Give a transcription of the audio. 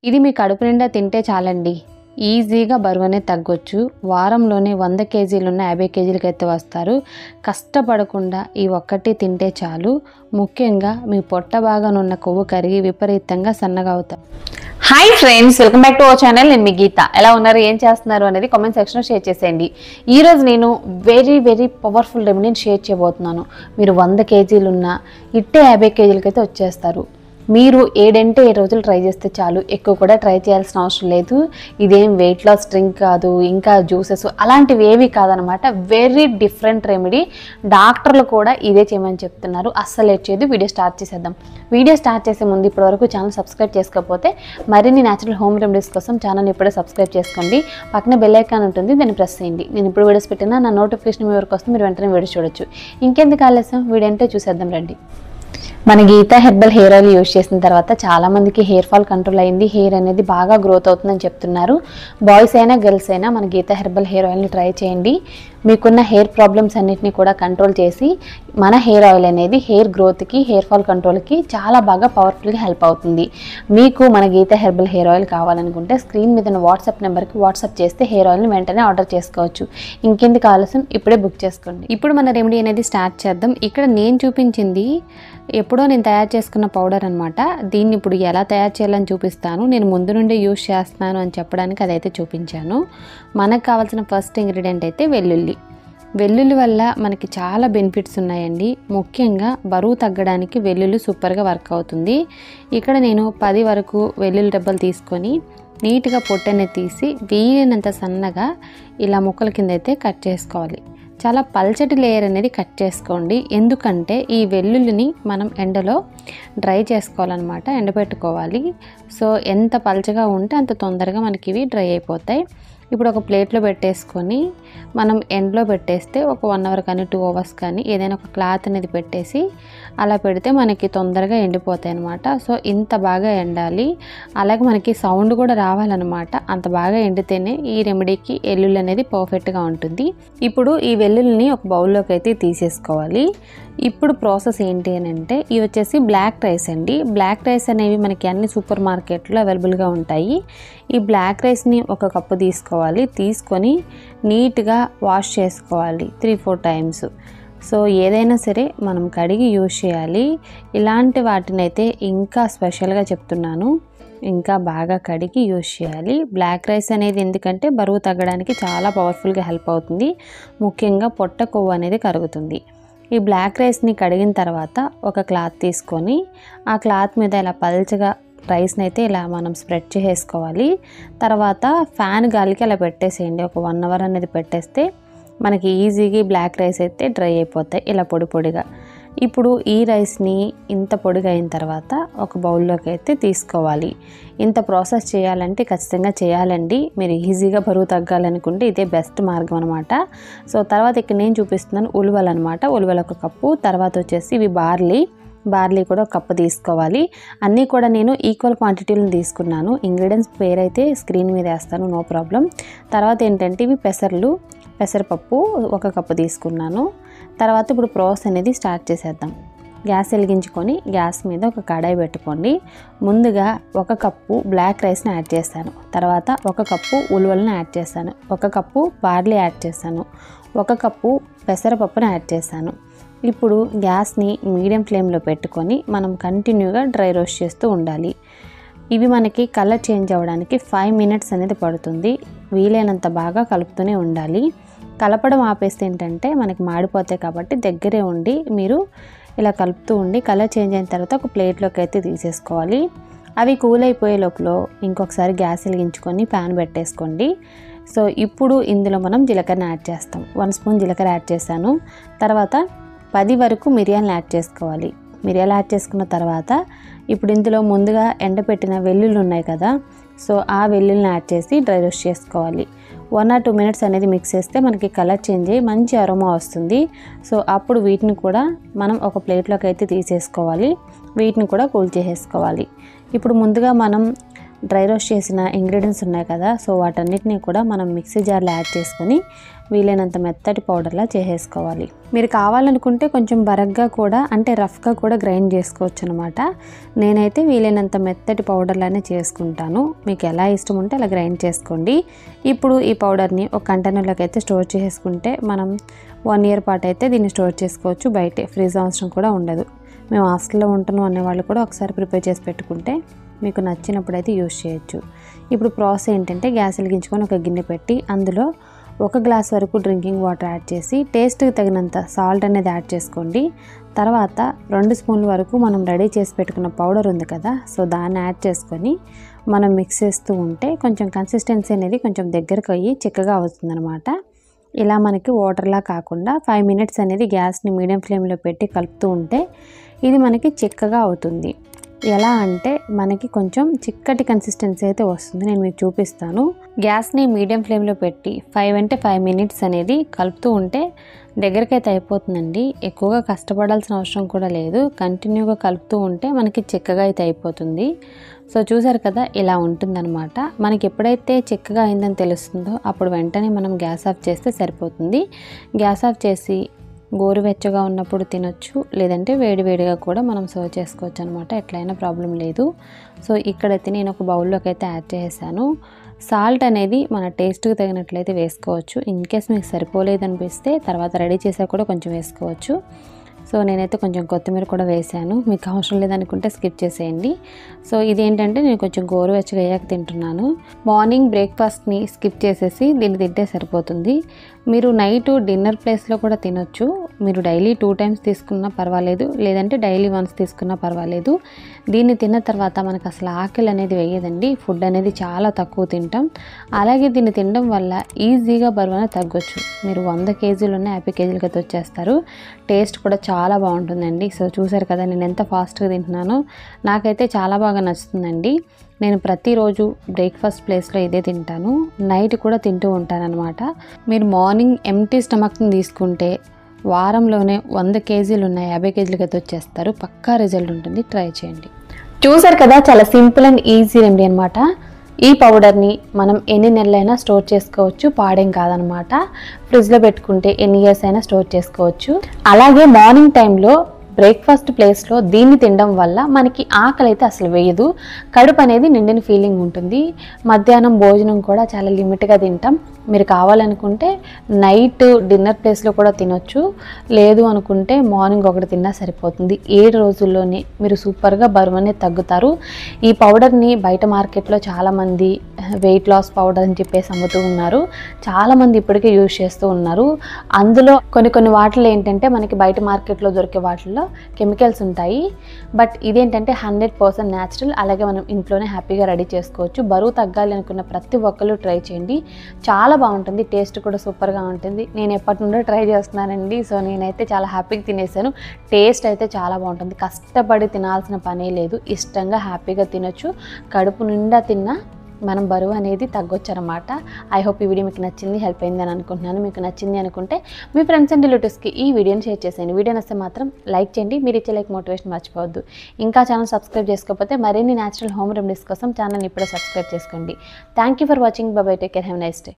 ఇది మీ కడుపు నిండా తింటే చాలండి, ఈజీగా బరువనే తగ్గొచ్చు. వారంలోనే 100 కేజీలున్న 50 కేజీలకైతే వస్తారు. కష్టపడకుండా ఈ ఒక్కటి తింటే చాలు. ముఖ్యంగా మీ పొట్ట భాగానున్న కొవ్వు కరిగి విపరీతంగా సన్నగా అవుతారు. Hi friends, welcome back to our channel. నేను మీ గీత. ఎలా ఉన్నారు, ఏం చేస్తున్నారు అనేది కామెంట్ సెక్షన్లో షేర్ చేసేయండి. ఈరోజు నేను వెరీ పవర్ఫుల్ రెమెడీని షేర్ చేయబోతున్నాను. మీరు 100 కేజీలున్నా ఇట్టే 50 కేజీలకైతే వచ్చేస్తారు. మీరు 7 రోజులు ట్రై చేస్తే చాలు, ఎక్కువ కూడా ట్రై చేయాల్సిన అవసరం లేదు. ఇదేం వెయిట్ లాస్ డ్రింక్ కాదు, ఇంకా జ్యూసెస్ అలాంటివి ఏవి కాదనమాట. Very different remedy. డాక్టర్లు కూడా ఇదే చేయమని చెప్తున్నారు. అస్సలు లేట్ చేయదు, వీడియో స్టార్ట్ చేసేద్దాం. వీడియో స్టార్ట్ చేసే ముందు ఇప్పటివరకు ఛానల్ సబ్స్క్రైబ్ చేసుకోకపోతే మరిన్ని న్యాచురల్ హోమ్ రెమెడీస్ కోసం ఛానల్ ఇప్పుడే సబ్స్క్రైబ్ చేసుకోండి. పక్కన బెల్ ఐకాన్ ఉంటుంది, దాన్ని ప్రెస్ చేయండి. నేను ఇప్పుడు వీడియోస్ పెట్టినా నా నోటిఫికేషన్ మీ వరకు వస్తే మీరు వెంటనే వీడియో చూడొచ్చు. ఇంకెందుకు ఆలస్యం, వీడియో అంటే చూసేద్దాం రండి. మన Geeta herbal hair oil use చేసిన తర్వాత చాలామందికి హెయిర్ ఫాల్ కంట్రోల్ అయింది, హెయిర్ అనేది బాగా గ్రోత్ అవుతుందని చెప్తున్నారు. బాయ్స్ అయినా గర్ల్స్ అయినా మన గీతా హెర్బల్ హెయిర్ ఆయిల్ని ట్రై చేయండి. మీకున్న హెయిర్ ప్రాబ్లమ్స్ అన్నిటిని కూడా కంట్రోల్ చేసి మన హెయిర్ ఆయిల్ అనేది హెయిర్ గ్రోత్కి, హెయిర్ ఫాల్ కంట్రోల్కి చాలా బాగా పవర్ఫుల్గా హెల్ప్ అవుతుంది. మీకు మన గీతా హెర్బల్ హెయిర్ ఆయిల్ కావాలనుకుంటే స్క్రీన్ మీద వాట్సాప్ నెంబర్కి వాట్సాప్ చేస్తే హెయిర్ ఆయిల్ని వెంటనే ఆర్డర్ చేసుకోవచ్చు. ఇంకెందుకు ఆలస్యం, ఇప్పుడే బుక్ చేసుకోండి. ఇప్పుడు మన రెమెడీ అనేది స్టార్ట్ చేద్దాం. ఇక్కడ నేను చూపించింది ఎప్పుడో నేను తయారు చేసుకున్న పౌడర్ అనమాట. దీన్ని ఇప్పుడు ఎలా తయారు చేయాలని చూపిస్తాను. నేను ముందు నుండి యూజ్ చేస్తున్నాను అని చెప్పడానికి అదైతే చూపించాను. మనకు కావాల్సిన ఫస్ట్ ఇంగ్రీడియంట్ అయితే వెల్లుల్లి వల్ల మనకి చాలా బెనిఫిట్స్ ఉన్నాయండి. ముఖ్యంగా బరువు తగ్గడానికి వెల్లుల్లి సూపర్గా వర్క్ అవుతుంది. ఇక్కడ నేను 10 వరకు వెల్లుల్లి రెబ్బలు తీసుకొని నీట్గా పొట్టనే తీసి వీలైనంత సన్నగా ఇలా ముక్కల కింద అయితే కట్ చేసుకోవాలి. చాలా పల్చటి లేయర్ అనేది కట్ చేసుకోండి. ఎందుకంటే ఈ వెల్లుల్లిని మనం ఎండలో డ్రై చేసుకోవాలన్నమాట, ఎండబెట్టుకోవాలి. సో ఎంత పల్చగా ఉంటే అంత తొందరగా మనకి ఇవి డ్రై అయిపోతాయి. ఇప్పుడు ఒక ప్లేట్లో పెట్టేసుకొని మనం ఎండలో పెట్టేస్తే ఒక 1 అవర్ కానీ 2 అవర్స్ కానీ ఏదైనా ఒక క్లాత్ అనేది పెట్టేసి అలా పెడితే మనకి తొందరగా ఎండిపోతాయి అన్నమాట. సో ఇంత బాగా ఎండాలి, అలాగే మనకి సౌండ్ కూడా రావాలన్నమాట. అంత బాగా ఎండితేనే ఈ రెమెడీకి వెల్లుల్లి అనేది పర్ఫెక్ట్గా ఉంటుంది. ఇప్పుడు ఈ వెల్లుల్లిని ఒక బౌల్లోకి అయితే తీసేసుకోవాలి. ఇప్పుడు ప్రాసెస్ ఏంటి అని అంటే, ఇవి వచ్చేసి బ్లాక్ రైస్ అండి. బ్లాక్ రైస్ అనేవి మనకి అన్ని సూపర్ మార్కెట్లో అవైలబుల్గా ఉంటాయి. ఈ బ్లాక్ రైస్ని ఒక కప్పు తీసుకోవాలి. తీసుకొని నీట్గా వాష్ చేసుకోవాలి 3-4 టైమ్స్. సో ఏదైనా సరే మనం కడిగి యూజ్ చేయాలి. ఇలాంటి వాటిని అయితే ఇంకా స్పెషల్గా చెప్తున్నాను, ఇంకా బాగా కడిగి యూజ్ చేయాలి. బ్లాక్ రైస్ అనేది ఎందుకంటే బరువు తగ్గడానికి చాలా పవర్ఫుల్గా హెల్ప్ అవుతుంది. ముఖ్యంగా పొట్ట కొవ్వు అనేది కరుగుతుంది. ఈ బ్లాక్ రైస్ని కడిగిన తర్వాత ఒక క్లాత్ తీసుకొని ఆ క్లాత్ మీద ఇలా పల్చగా రైస్ని అయితే ఇలా మనం స్ప్రెడ్ చేసుకోవాలి. తర్వాత ఫ్యాన్ గాలికి అలా పెట్టేసేయండి. ఒక 1 అవర్ అనేది పెట్టేస్తే మనకి ఈజీగా బ్లాక్ రైస్ అయితే డ్రై అయిపోతాయి ఇలా పొడిగా. ఇప్పుడు ఈ రైస్ని ఇంత పొడిగా అయిన తర్వాత ఒక బౌల్లోకి అయితే తీసుకోవాలి. ఇంత ప్రాసెస్ చేయాలంటే ఖచ్చితంగా చేయాలండి. మీరు ఈజీగా బరువు తగ్గాలనుకుంటే ఇదే బెస్ట్ మార్గం అనమాట. సో తర్వాత ఇక్కడ నేను చూపిస్తున్నాను ఉలువలు అనమాట. ఉలువలు 1 కప్పు. తర్వాత వచ్చేసి ఇవి బార్లీ కూడా 1 కప్పు తీసుకోవాలి. అన్నీ కూడా నేను ఈక్వల్ క్వాంటిటీలో తీసుకున్నాను. ఇంగ్రీడియంట్స్ పేరైతే స్క్రీన్ మీద వేస్తాను, నో ప్రాబ్లం. తర్వాత ఏంటంటే ఇవి పెసరపప్పు 1 కప్పు తీసుకున్నాను. తర్వాత ఇప్పుడు ప్రాసెస్ అనేది స్టార్ట్ చేసేద్దాం. గ్యాస్ వెలిగించుకొని గ్యాస్ మీద ఒక కడాయి పెట్టుకోండి. ముందుగా 1 కప్పు బ్లాక్ రైస్ని యాడ్ చేస్తాను. తర్వాత 1 కప్పు ఉలువలను యాడ్ చేస్తాను. 1 కప్పు బార్లీ యాడ్ చేస్తాను. 1 కప్పు పెసరపప్పును యాడ్ చేస్తాను. ఇప్పుడు గ్యాస్ని మీడియం ఫ్లేమ్లో పెట్టుకొని మనం కంటిన్యూగా డ్రై రోస్ట్ చేస్తూ ఉండాలి. ఇవి మనకి కలర్ చేంజ్ అవ్వడానికి 5 మినిట్స్ అనేది పడుతుంది. వీలైనంత బాగా కలుపుతూనే ఉండాలి. కలపడం ఆపేస్తే ఏంటంటే మనకి మాడిపోతాయి, కాబట్టి దగ్గరే ఉండి మీరు ఇలా కలుపుతూ ఉండి కలర్ చేంజ్ అయిన తర్వాత ఒక ప్లేట్లోకి అయితే తీసేసుకోవాలి. అవి కూల్ అయిపోయే లోపల ఇంకొకసారి గ్యాస్ వెలిగించుకొని ప్యాన్ పెట్టేసుకోండి. సో ఇప్పుడు ఇందులో మనం జీలకర్ర యాడ్ చేస్తాం. 1 స్పూన్ జీలకర్ర యాడ్ చేశాను. తర్వాత 10 వరకు మిరియాలను యాడ్ చేసుకోవాలి. మిరియాలు యాడ్ చేసుకున్న తర్వాత ఇప్పుడు ఇందులో ముందుగా ఎండపెట్టిన వెల్లుల్లి ఉన్నాయి కదా, సో ఆ వెల్లుల్లిని యాడ్ చేసి డ్రై రోస్ట్ చేసుకోవాలి. 1 or 2 మినిట్స్ అనేది మిక్స్ చేస్తే మనకి కలర్ చేంజ్ అయ్యి మంచి అరోమా వస్తుంది. సో అప్పుడు వీటిని కూడా మనం ఒక ప్లేట్లోకి అయితే తీసేసుకోవాలి. వీటిని కూడా కూల్ చేసేసుకోవాలి. ఇప్పుడు ముందుగా మనం డ్రై రోస్ట్ చేసిన ఇంగ్రీడియంట్స్ ఉన్నాయి కదా, సో వాటన్నిటిని కూడా మనం మిక్సీ జార్లో యాడ్ చేసుకొని వీలైనంత మెత్తటి పౌడర్లా చేసేసుకోవాలి. మీరు కావాలనుకుంటే కొంచెం బరగ్గా కూడా అంటే రఫ్గా కూడా గ్రైండ్ చేసుకోవచ్చు అనమాట. నేనైతే వీలైనంత మెత్తటి పౌడర్లానే చేసుకుంటాను. మీకు ఎలా ఇష్టం ఉంటే అలా గ్రైండ్ చేసుకోండి. ఇప్పుడు ఈ పౌడర్ని ఒక కంటైనర్లోకి అయితే స్టోర్ చేసుకుంటే మనం 1 year పాటు అయితే దీన్ని స్టోర్ చేసుకోవచ్చు. బయటే ఫ్రీజ్ అవసరం కూడా ఉండదు. మేము హాస్టల్లో ఉంటున్నాం అనేవాళ్ళు కూడా ఒకసారి ప్రిపేర్ చేసి పెట్టుకుంటే మీకు నచ్చినప్పుడు అయితే యూజ్ చేయొచ్చు. ఇప్పుడు ప్రాసెస్ ఏంటంటే గ్యాస్ వెలిగించుకొని ఒక గిన్నె పెట్టి అందులో 1 గ్లాస్ వరకు డ్రింకింగ్ వాటర్ యాడ్ చేసి టేస్ట్కి తగినంత సాల్ట్ అనేది యాడ్ చేసుకోండి. తర్వాత 2 స్పూన్ల వరకు మనం రెడీ చేసి పెట్టుకున్న పౌడర్ ఉంది కదా, సో దాన్ని యాడ్ చేసుకొని మనం మిక్స్ చేస్తూ ఉంటే కొంచెం కన్సిస్టెన్సీ అనేది కొంచెం దగ్గరకు అయ్యి చిక్కగా అవుతుందన్నమాట. ఇలా మనకి వాటర్లా కాకుండా 5 minutes అనేది గ్యాస్ని మీడియం ఫ్లేమ్లో పెట్టి కలుపుతూ ఉంటే ఇది మనకి చిక్కగా అవుతుంది. ఎలా అంటే మనకి కొంచెం చిక్కటి కన్సిస్టెన్సీ అయితే వస్తుంది. నేను మీకు చూపిస్తాను. గ్యాస్ని మీడియం ఫ్లేమ్లో పెట్టి 5 minutes అనేది కలుపుతూ ఉంటే దగ్గరకైతే అయిపోతుందండి. ఎక్కువగా కష్టపడాల్సిన అవసరం కూడా లేదు. కంటిన్యూగా కలుపుతూ ఉంటే మనకి చిక్కగా అయితే అయిపోతుంది. సో చూసారు కదా, ఇలా ఉంటుందన్నమాట. మనకి ఎప్పుడైతే చిక్కగా అయిందని తెలుస్తుందో అప్పుడు వెంటనే మనం గ్యాస్ ఆఫ్ చేస్తే సరిపోతుంది. గ్యాస్ ఆఫ్ చేసి గోరువెచ్చగా ఉన్నప్పుడు తినొచ్చు, లేదంటే వేడివేడిగా కూడా మనం సర్వ్ చేసుకోవచ్చు అనమాట. ఎట్లయినా ప్రాబ్లం లేదు. సో ఇక్కడైతే నేను ఒక బౌల్లోకి అయితే యాడ్ చేసాను. సాల్ట్ అనేది మన టేస్ట్కి తగినట్లయితే వేసుకోవచ్చు. ఇన్ కేస్ మీకు సరిపోలేదు అనిపిస్తే తర్వాత రెడీ చేసాక కూడా కొంచెం వేసుకోవచ్చు. సో నేనైతే కొంచెం కొత్తిమీర కూడా వేసాను. మీకు అవసరం లేదనుకుంటే స్కిప్ చేసేయండి. సో ఇదేంటంటే నేను కొంచెం గోరువెచ్చగా అయ్యాక తింటున్నాను. మార్నింగ్ బ్రేక్ఫాస్ట్ని స్కిప్ చేసేసి దీన్ని తింటే సరిపోతుంది. మీరు నైట్ డిన్నర్ ప్లేస్లో కూడా తినొచ్చు. మీరు డైలీ 2 times తీసుకున్నా పర్వాలేదు, లేదంటే డైలీ 1 తీసుకున్నా పర్వాలేదు. దీన్ని తిన్న తర్వాత మనకు అసలు ఆకలి అనేది వేయదండి. ఫుడ్ అనేది చాలా తక్కువ తింటాం. అలాగే దీన్ని తినడం వల్ల ఈజీగా బరువు అనేది తగ్గొచ్చు. మీరు 100 kgs ఉన్న 50 kgs అయితే వచ్చేస్తారు. టేస్ట్ కూడా చాలా బాగుంటుందండి. సో చూసారు కదా నేను ఎంత ఫాస్ట్గా తింటున్నానో. నాకైతే చాలా బాగా నచ్చుతుందండి. నేను ప్రతిరోజు బ్రేక్ఫాస్ట్ ప్లేస్లో ఇదే తింటాను. నైట్ కూడా తింటూ ఉంటానన్నమాట. మీరు మార్నింగ్ ఎంప్టీ స్టమక్ని తీసుకుంటే వారంలోనే 100 kgs ఉన్న 50 kgs అయితే వచ్చేస్తారు. పక్కా రిజల్ట్ ఉంటుంది. ట్రై చేయండి. చూసారు కదా, చాలా సింపుల్ అండ్ ఈజీ రెమెడీ అనమాట. ఈ పౌడర్ని మనం ఎన్ని నెలలైనా స్టోర్ చేసుకోవచ్చు, పాడేం కాదనమాట. ఫ్రిడ్జ్లో పెట్టుకుంటే ఎన్ని ఇయర్స్ అయినా స్టోర్ చేసుకోవచ్చు. అలాగే మార్నింగ్ టైంలో బ్రేక్ఫాస్ట్ ప్లేస్లో దీన్ని తినడం వల్ల మనకి ఆకలి అయితే అసలు వేయదు. కడుపు అనేది నిండిన ఫీలింగ్ ఉంటుంది. మధ్యాహ్నం భోజనం కూడా చాలా లిమిట్గా తింటాం. మీరు కావాలనుకుంటే నైట్ డిన్నర్ ప్లేస్లో కూడా తినొచ్చు, లేదు అనుకుంటే మార్నింగ్ ఒకటి తిన్నా సరిపోతుంది. 7 రోజుల్లోనే మీరు సూపర్గా బరువు అనేది తగ్గుతారు. ఈ పౌడర్ని బయట మార్కెట్లో చాలామంది వెయిట్ లాస్ పౌడర్ అని చెప్పేసి అమ్ముతూ ఉన్నారు. చాలామంది ఇప్పటికే యూజ్ చేస్తూ ఉన్నారు. అందులో కొన్ని వాటిలో ఏంటంటే మనకి బయట మార్కెట్లో దొరికే వాటిల్లో కెమికల్స్ ఉంటాయి. బట్ ఇదేంటంటే 100% న్యాచురల్. అలాగే మనం ఇంట్లోనే హ్యాపీగా రెడీ చేసుకోవచ్చు. బరువు తగ్గాలి అనుకున్న ప్రతి ఒక్కరు ట్రై చేయండి. చాలా బాగుంటుంది. టేస్ట్ కూడా సూపర్గా ఉంటుంది. నేను ఎప్పటి నుండో ట్రై చేస్తున్నానండి. సో నేనైతే చాలా హ్యాపీగా తినేసాను. టేస్ట్ అయితే చాలా బాగుంటుంది. కష్టపడి తినాల్సిన పనే లేదు. ఇష్టంగా హ్యాపీగా తినొచ్చు. కడుపు నిండా తిన్నా మనం బరువు అనేది తగ్గొచ్చు అనమాట. ఐ హోప్ ఈ వీడియో మీకు నచ్చింది, హెల్ప్ అయింది అని అనుకుంటున్నాను. మీకు నచ్చింది అనుకుంటే మీ ఫ్రెండ్స్ అండ్ రిలేటివ్స్కి ఈ వీడియోని షేర్ చేసేయండి. వీడియో నచ్చితే మాత్రం లైక్ చేయండి. మీరు ఇచ్చే లైక్ మోటివేషన్ మర్చిపోవద్దు. ఇంకా ఛానల్ సబ్స్క్రైబ్ చేసుకోకపోతే మరిన్ని న్యాచురల్ హోమ్ రెమెడీస్ కోసం ఛానల్ని ఇప్పుడే సబ్స్క్రైబ్ చేసుకోండి. Thank you for watching. By by. Take care. Have a nice day.